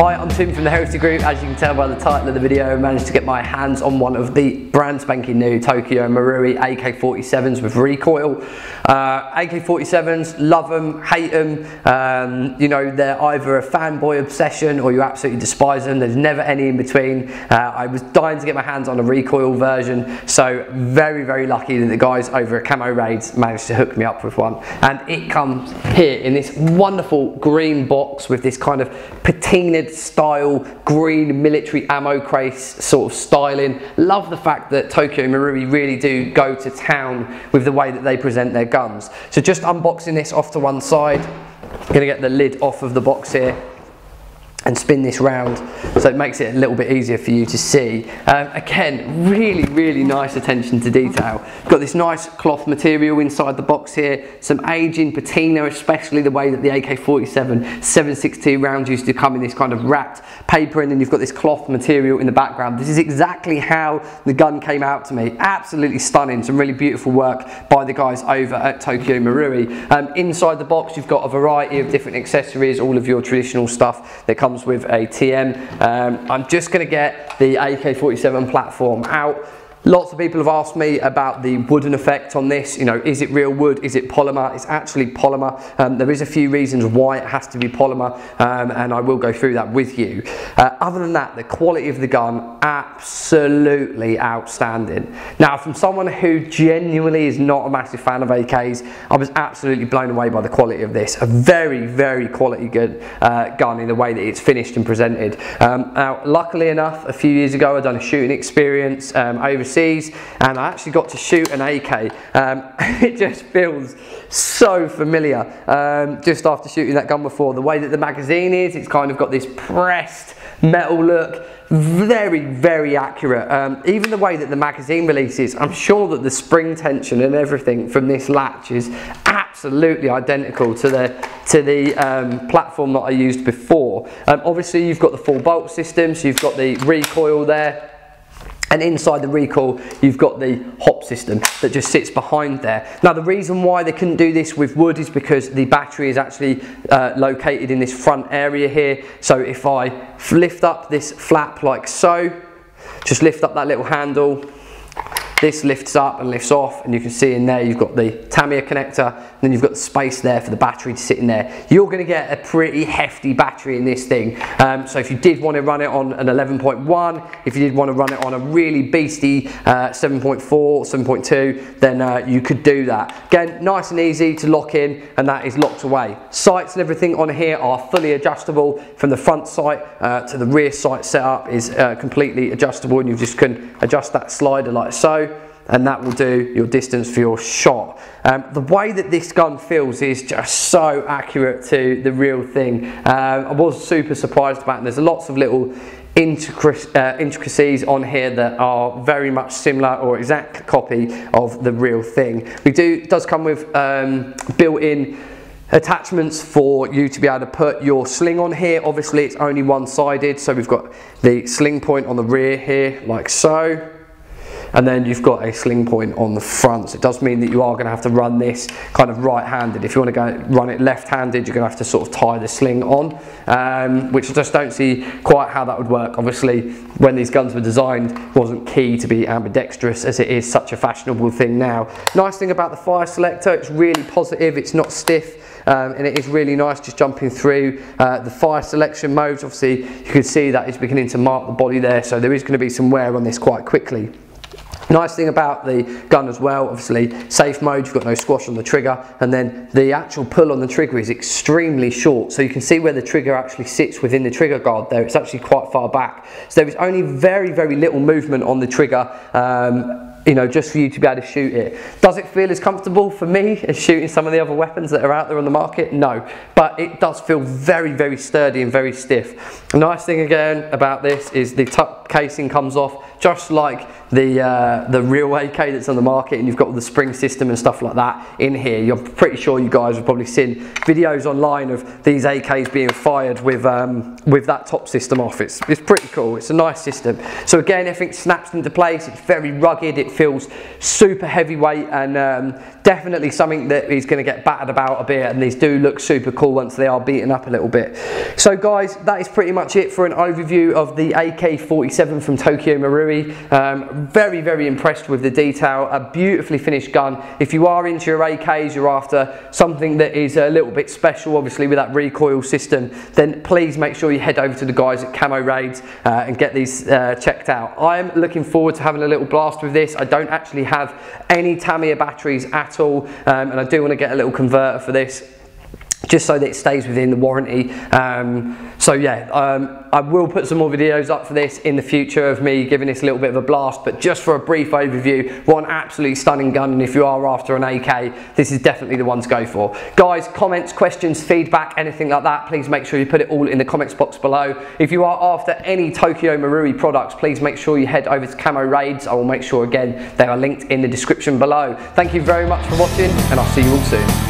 Hi, I'm Tim from the Heresy group. As you can tell by the title of the video, I managed to get my hands on one of the brand spanking new Tokyo Marui AK47s with recoil. AK47s, love them, hate them. You know, they're either a fanboy obsession or you absolutely despise them. There's never any in between. I was dying to get my hands on a recoil version, so very lucky that the guys over at Camoraids managed to hook me up with one. And it comes here in this wonderful green box with this kind of patina style green military ammo case sort of styling. Love the fact that Tokyo Marui really do go to town with the way that they present their guns. So just unboxing this off to one side, gonna get the lid off of the box here and spin this round so it makes it a little bit easier for you to see. Again, really nice attention to detail. Got this nice cloth material inside the box here, some aging patina, especially the way that the AK47 7.62 rounds used to come in this kind of wrapped paper, and then you've got this cloth material in the background. This is exactly how the gun came out to me. Absolutely stunning, some really beautiful work by the guys over at Tokyo Marui. Inside the box you've got a variety of different accessories, all of your traditional stuff that comes with a TM. I'm just going to get the AK47 platform out. Lots of people have asked me about the wooden effect on this. You know, is it real wood? Is it polymer? It's actually polymer. There is a few reasons why it has to be polymer, and I will go through that with you. Other than that, the quality of the gun, absolutely outstanding. Now, from someone who genuinely is not a massive fan of AKs, I was absolutely blown away by the quality of this. A very quality good gun in the way that it's finished and presented. Now, luckily enough, a few years ago, I'd done a shooting experience overseas, and I actually got to shoot an AK. It just feels so familiar just after shooting that gun before. The way that the magazine is, it's kind of got this pressed metal look, very accurate. Even the way that the magazine releases, I'm sure that the spring tension and everything from this latch is absolutely identical to the platform that I used before. Obviously you've got the full bolt system, so you've got the recoil there. And inside the recoil, you've got the hop system that just sits behind there. Now, the reason why they couldn't do this with wood is because the battery is actually located in this front area here. So if I lift up this flap like so, just lift up that little handle, this lifts up and lifts off, and you can see in there you've got the Tamiya connector, and then you've got the space there for the battery to sit in there. You're going to get a pretty hefty battery in this thing. So if you did want to run it on an 11.1, if you did want to run it on a really beastie 7.4, 7.2, then you could do that. Again, nice and easy to lock in, and that is locked away. Sights and everything on here are fully adjustable. From the front sight to the rear sight setup is completely adjustable, and you just can adjust that slider like so, and that will do your distance for your shot. The way that this gun feels is just so accurate to the real thing. I was super surprised about it. There's lots of little intricacies on here that are very much similar or exact copy of the real thing. It does come with built-in attachments for you to be able to put your sling on here. Obviously it's only one-sided, so we've got the sling point on the rear here like so, and then you've got a sling point on the front. So it does mean that you are going to have to run this kind of right-handed. If you want to go run it left-handed, you're going to have to sort of tie the sling on, which I just don't see quite how that would work. Obviously, when these guns were designed, it wasn't key to be ambidextrous, as it is such a fashionable thing now. Nice thing about the fire selector, it's really positive, it's not stiff, and it is really nice just jumping through the fire selection modes. Obviously, you can see that it's beginning to mark the body there, so there is going to be some wear on this quite quickly. Nice thing about the gun as well, obviously safe mode, you've got no squash on the trigger, and then the actual pull on the trigger is extremely short, so you can see where the trigger actually sits within the trigger guard there. It's actually quite far back, so there is only very little movement on the trigger, you know, just for you to be able to shoot it. Does it feel as comfortable for me as shooting some of the other weapons that are out there on the market? No, but it does feel very sturdy and very stiff. The nice thing again about this is the top casing comes off, just like the real AK that's on the market, and you've got all the spring system and stuff like that in here. You're pretty sure you guys have probably seen videos online of these AKs being fired with that top system off. It's pretty cool. It's a nice system. So again, everything snaps into place. It's very rugged. It feels super heavyweight, and definitely something that is going to get battered about a bit, and these do look super cool once they are beaten up a little bit. So guys, that is pretty much it for an overview of the AK47 from Tokyo Marui. Very, very impressed with the detail. A beautifully finished gun. If you are into your AKs, you're after something that is a little bit special, obviously with that recoil system, then please make sure you head over to the guys at Camoraids and get these checked out. I'm looking forward to having a little blast with this. I don't actually have any Tamiya batteries at all, and I do want to get a little converter for this, just so that it stays within the warranty. So yeah, I will put some more videos up for this in the future of me giving this a little bit of a blast, but just for a brief overview, what an absolutely stunning gun, and if you are after an AK, this is definitely the one to go for. Guys, comments, questions, feedback, anything like that, please make sure you put it all in the comments box below. If you are after any Tokyo Marui products, please make sure you head over to Camoraids. I will make sure again they are linked in the description below. Thank you very much for watching, and I'll see you all soon.